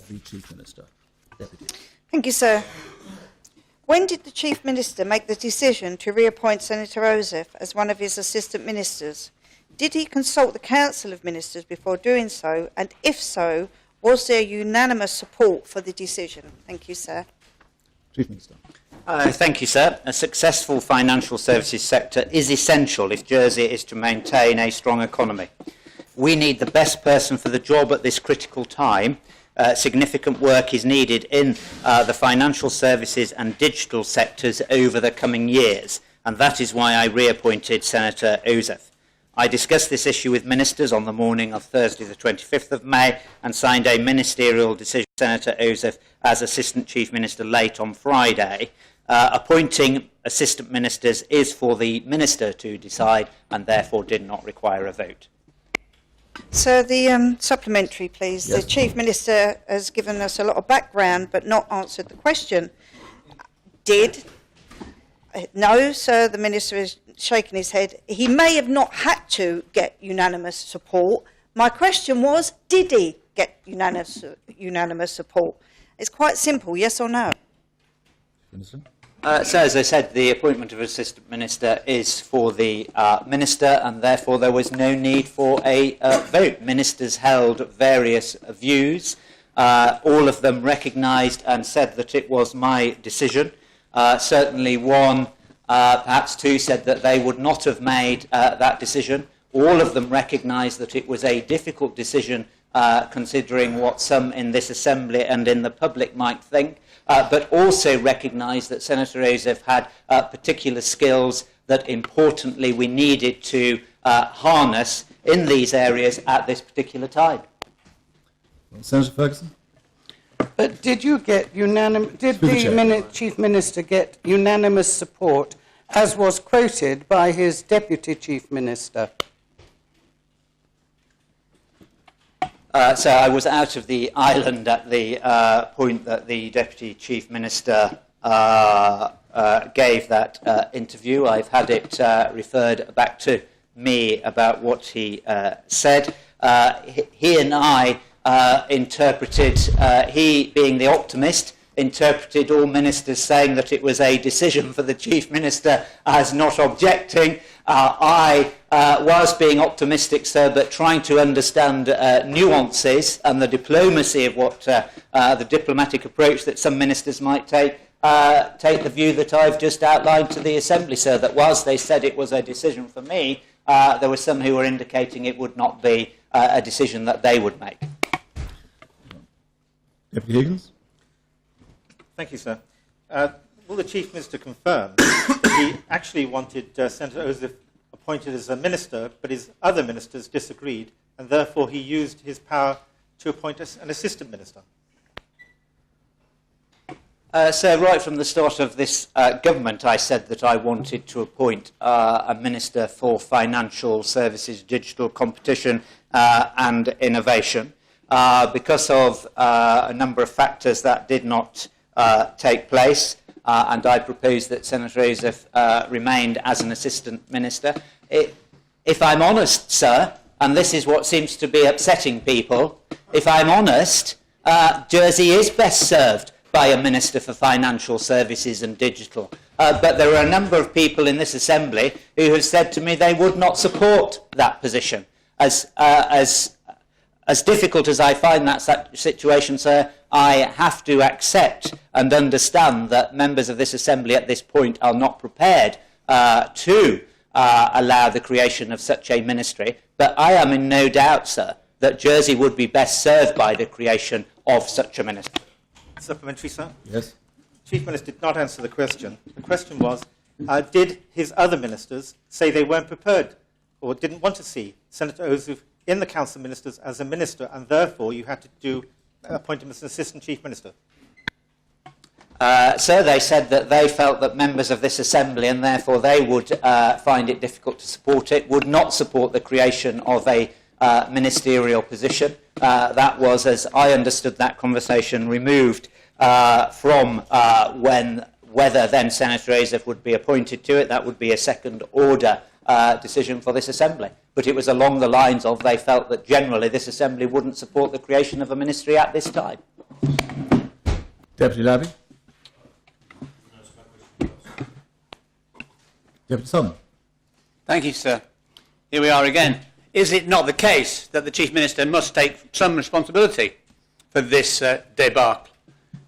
the Chief Minister. Deputy. Thank you, sir. When did the Chief Minister make the decision to reappoint Senator Ozouf as one of his assistant ministers? Did he consult the Council of Ministers before doing so? And if so, was there unanimous support for the decision? Thank you, sir. Chief Minister. Thank you, sir. A successful financial services sector is essential if Jersey is to maintain a strong economy. We need the best person for the job at this critical time. Significant work is needed in the financial services and digital sectors over the coming years, and that is why I reappointed Senator Ozouf. I discussed this issue with ministers on the morning of Thursday the 25th of May and signed a ministerial decision with Senator Ozouf as Assistant Chief Minister late on Friday. Appointing assistant ministers is for the minister to decide and therefore did not require a vote. Sir, the supplementary, please. Yes. The Chief Minister has given us a lot of background but not answered the question. No, sir, the Minister is shaking his head. He may have not had to get unanimous support. My question was, did he get unanimous support? It's quite simple, yes or no? Minister. So, as I said, the appointment of Assistant Minister is for the Minister, and therefore there was no need for a vote. Ministers held various views. All of them recognised and said that it was my decision. Certainly one, perhaps two, said that they would not have made that decision. All of them recognised that it was a difficult decision, considering what some in this Assembly and in the public might think. But also recognised that Senator Ozouf had particular skills that, importantly, we needed to harness in these areas at this particular time. Senator Ferguson. But did you get Did the Chief Minister get unanimous support, as was quoted by his Deputy Chief Minister? So I was out of the island at the point that the Deputy Chief Minister gave that interview. I've had it referred back to me about what he said. He and I interpreted, he being the optimist, interpreted all ministers saying that it was a decision for the Chief Minister as not objecting. I was being optimistic, sir, but trying to understand nuances and the diplomacy of what the diplomatic approach that some ministers might take the view that I've just outlined to the Assembly, sir, that whilst they said it was a decision for me, there were some who were indicating it would not be a decision that they would make. Deputy Higgins. Thank you, sir. Will the Chief Minister confirm that he actually wanted Senator Ozouf appointed as a minister, but his other ministers disagreed, and therefore he used his power to appoint an assistant minister? So right from the start of this government, I said that I wanted to appoint a Minister for Financial Services, Digital Competition and Innovation. Because of a number of factors that did not take place, and I proposed that Senator Ozouf remained as an Assistant Minister. If I'm honest, sir, and this is what seems to be upsetting people, if I'm honest, Jersey is best served by a Minister for Financial Services and Digital. But there are a number of people in this Assembly who have said to me they would not support that position. As difficult as I find that situation, sir, I have to accept and understand that members of this Assembly at this point are not prepared to allow the creation of such a ministry. But I am in no doubt, sir, that Jersey would be best served by the creation of such a ministry. Supplementary, sir? Yes. Chief Minister did not answer the question. The question was, did his other ministers say they weren't prepared or didn't want to see Senator Ozouf in the Council of Ministers as a minister, and therefore you had to appoint him as an Assistant Chief Minister? Sir, they said that they felt that members of this Assembly, and therefore they would find it difficult to support it, would not support the creation of a ministerial position. That was, as I understood that conversation, removed from whether then Senator Ozouf would be appointed to it. That would be a second order decision for this Assembly. But it was along the lines of they felt that generally this Assembly wouldn't support the creation of a ministry at this time. Deputy Labby. Deputy Sullivan. Thank you, sir. Here we are again. Is it not the case that the Chief Minister must take some responsibility for this debacle,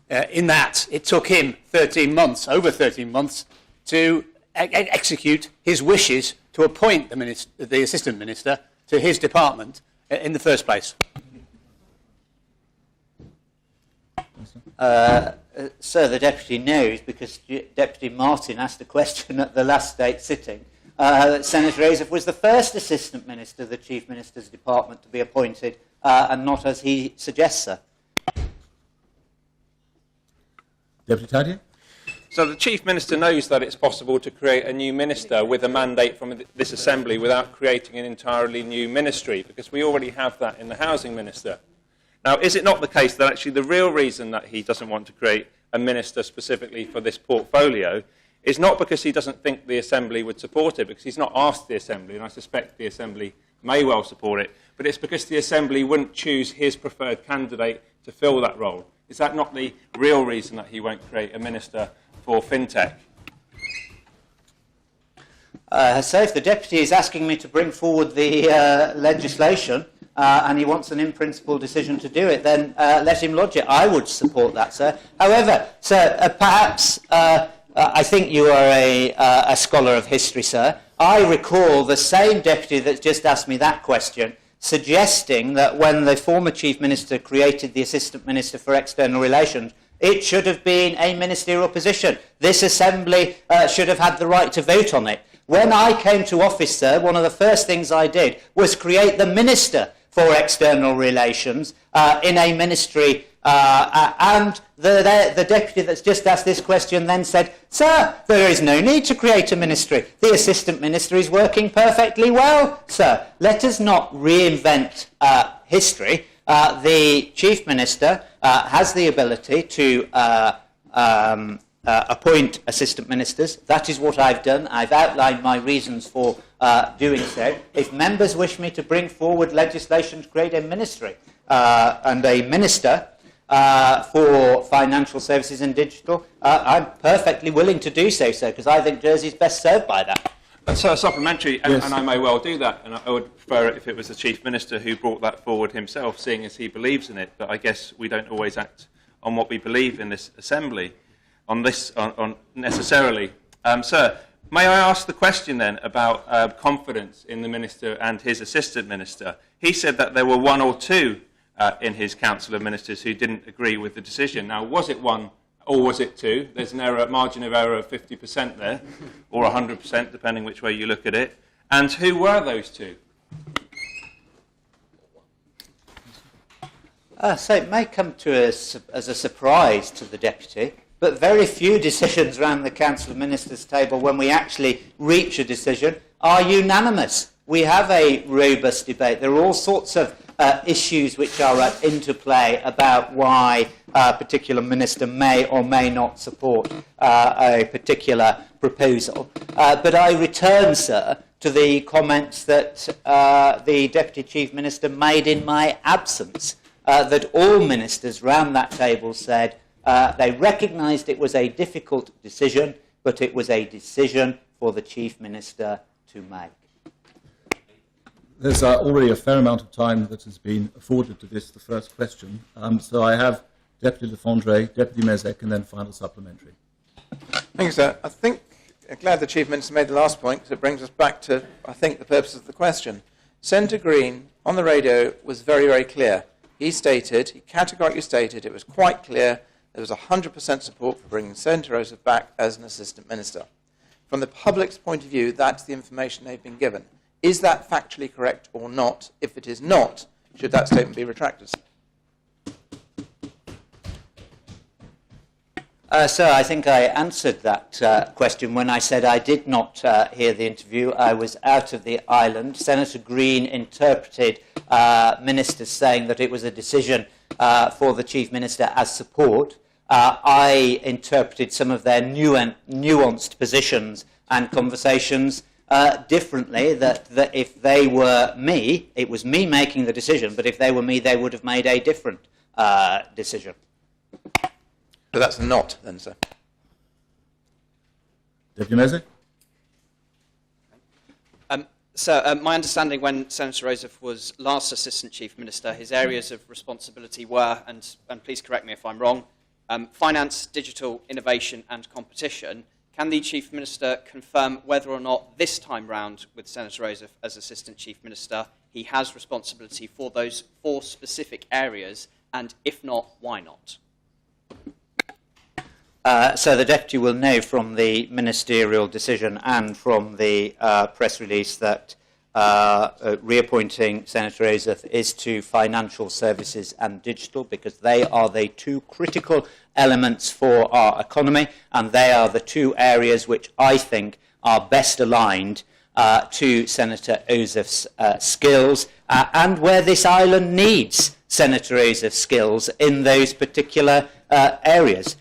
in that it took him 13 months, over 13 months, to execute his wishes to appoint the Assistant Minister to his department in the first place? Sir, the Deputy knows because Deputy Martin asked a question at the last state sitting. Senator Ozouf was the first Assistant Minister of the Chief Minister's Department to be appointed, and not as he suggests, sir. Deputy Tadier. So the Chief Minister knows that it's possible to create a new minister with a mandate from this Assembly without creating an entirely new ministry, because we already have that in the Housing Minister. Now, is it not the case that actually the real reason that he doesn't want to create a minister specifically for this portfolio is not because he doesn't think the Assembly would support it, because he's not asked the Assembly, and I suspect the Assembly may well support it, but it's because the Assembly wouldn't choose his preferred candidate to fill that role? Is that not the real reason that he won't create a minister for fintech? So if the Deputy is asking me to bring forward the legislation and he wants an in-principle decision to do it, then let him lodge it. I would support that, sir. However, sir, perhaps I think you are a scholar of history, sir. I recall the same Deputy that's just asked me that question suggesting that when the former Chief Minister created the Assistant Minister for External Relations, it should have been a ministerial position. This Assembly should have had the right to vote on it. When I came to office, sir, one of the first things I did was create the Minister for External Relations in a ministry, and the Deputy that's just asked this question then said, "Sir, there is no need to create a ministry. The Assistant Minister is working perfectly well, sir." Let us not reinvent history. The Chief Minister has the ability to appoint Assistant Ministers. That is what I've done. I've outlined my reasons for doing so. If members wish me to bring forward legislation to create a ministry and a minister for financial services and digital, I'm perfectly willing to do so, sir, because I think Jersey is best served by that. So a supplementary, and, Yes. and I may well do that, and I would prefer it if it was the Chief Minister who brought that forward himself, seeing as he believes in it, but I guess we don't always act on what we believe in this Assembly, on necessarily. Sir, may I ask the question then about confidence in the Minister and his Assistant Minister? He said that there were one or two in his Council of Ministers who didn't agree with the decision. Now, was it one or was it two? There's an margin of error of 50% there, or 100%, depending which way you look at it. And who were those two? So it may come to us as a surprise to the Deputy, but very few decisions around the Council of Ministers table, when we actually reach a decision, are unanimous. We have a robust debate. There are all sorts of issues which are at interplay about why a particular minister may or may not support a particular proposal. But I return, sir, to the comments that the Deputy Chief Minister made in my absence, that all ministers round that table said they recognised it was a difficult decision, but it was a decision for the Chief Minister to make. There's already a fair amount of time that has been afforded to this, the first question. So I have Deputy Lefondre, Deputy Mezek, and then final supplementary. Thank you, sir. I'm glad the Chief Minister made the last point, because it brings us back to, I think, the purpose of the question. Senator Green, on the radio, was very, very clear. He categorically stated, it was quite clear there was 100% support for bringing Senator Ozouf back as an Assistant Minister. From the public's point of view, that's the information they've been given. Is that factually correct or not? If it is not, should that statement be retracted? Sir, I think I answered that question when I said I did not hear the interview. I was out of the island. Senator Green interpreted ministers saying that it was a decision for the Chief Minister as support. I interpreted some of their nuanced positions and conversations differently, that if they were me, it was me making the decision, but if they were me, they would have made a different decision. So that's a not, then, sir. Deputy Mezek? My understanding when Senator Ozouf was last Assistant Chief Minister, his areas of responsibility were, and please correct me if I'm wrong, finance, digital, innovation and competition. Can the Chief Minister confirm whether or not this time round with Senator Ozouf as Assistant Chief Minister, he has responsibility for those 4 specific areas, and if not, why not? So the Deputy will know from the ministerial decision and from the press release that reappointing Senator Ozouf is to financial services and digital, because they are the 2 critical elements for our economy, and they are the 2 areas which I think are best aligned to Senator Ozouf's skills, and where this island needs Senator Ozouf's skills in those particular areas.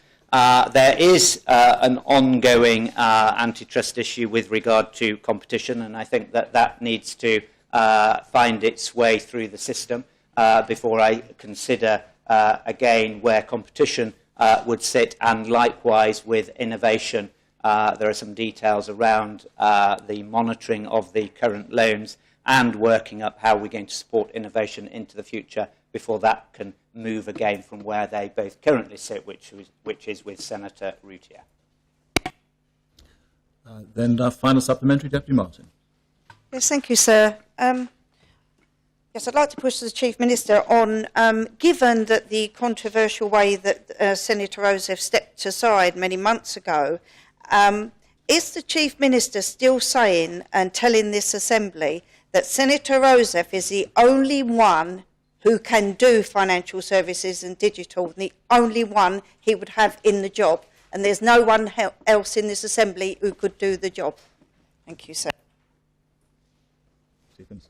There is an ongoing antitrust issue with regard to competition, and I think that needs to find its way through the system before I consider again where competition would sit, and likewise with innovation. There are some details around the monitoring of the current loans and working up how we're going to support innovation into the future before that can move again from where they both currently sit, which is with Senator Routier. Then final supplementary, Deputy Martin. Yes, thank you, sir. Yes, I'd like to push the Chief Minister on, given that the controversial way that Senator Ozouf stepped aside many months ago, is the Chief Minister still saying and telling this Assembly that Senator Ozouf is the only one who can do financial services and digital, and the only one he would have in the job, and there's no one else in this Assembly who could do the job? Thank you, sir. Stephens.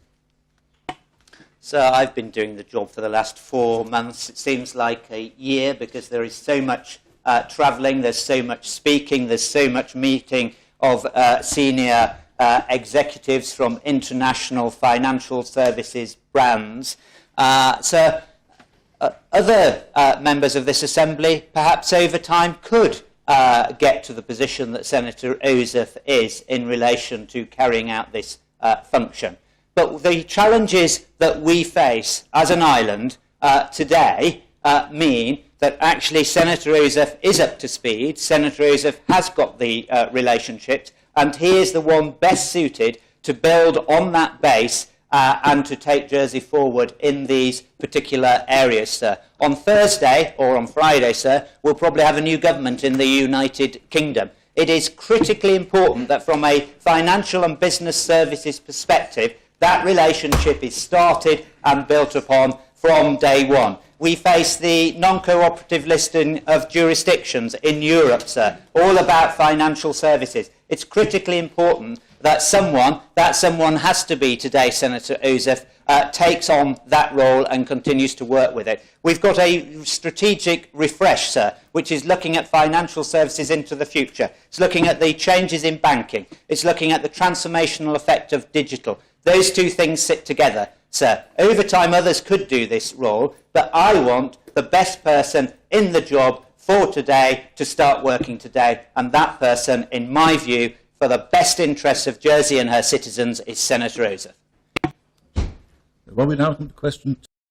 So I've been doing the job for the last 4 months. It seems like a year, because there is so much travelling, there's so much speaking, there's so much meeting of senior executives from international financial services brands. So other members of this Assembly, perhaps over time, could get to the position that Senator Ozouf is in relation to carrying out this function. But the challenges that we face as an island today mean that actually Senator Ozouf is up to speed. Senator Ozouf has got the relationships, and he is the one best suited to build on that base and to take Jersey forward in these particular areas, sir. On Thursday, or on Friday, sir, we'll probably have a new government in the United Kingdom. It is critically important that from a financial and business services perspective, that relationship is started and built upon from day one. We face the non-cooperative listing of jurisdictions in Europe, sir, all about financial services. It's critically important that someone has to be today, Senator Ozouf, takes on that role and continues to work with it. We've got a strategic refresh, sir, which is looking at financial services into the future. It's looking at the changes in banking. It's looking at the transformational effect of digital. Those 2 things sit together, sir. Over time, others could do this role, but I want the best person in the job for today to start working today, and that person, in my view, for the best interests of Jersey and her citizens, is Senator Ozouf. Well, we now come to question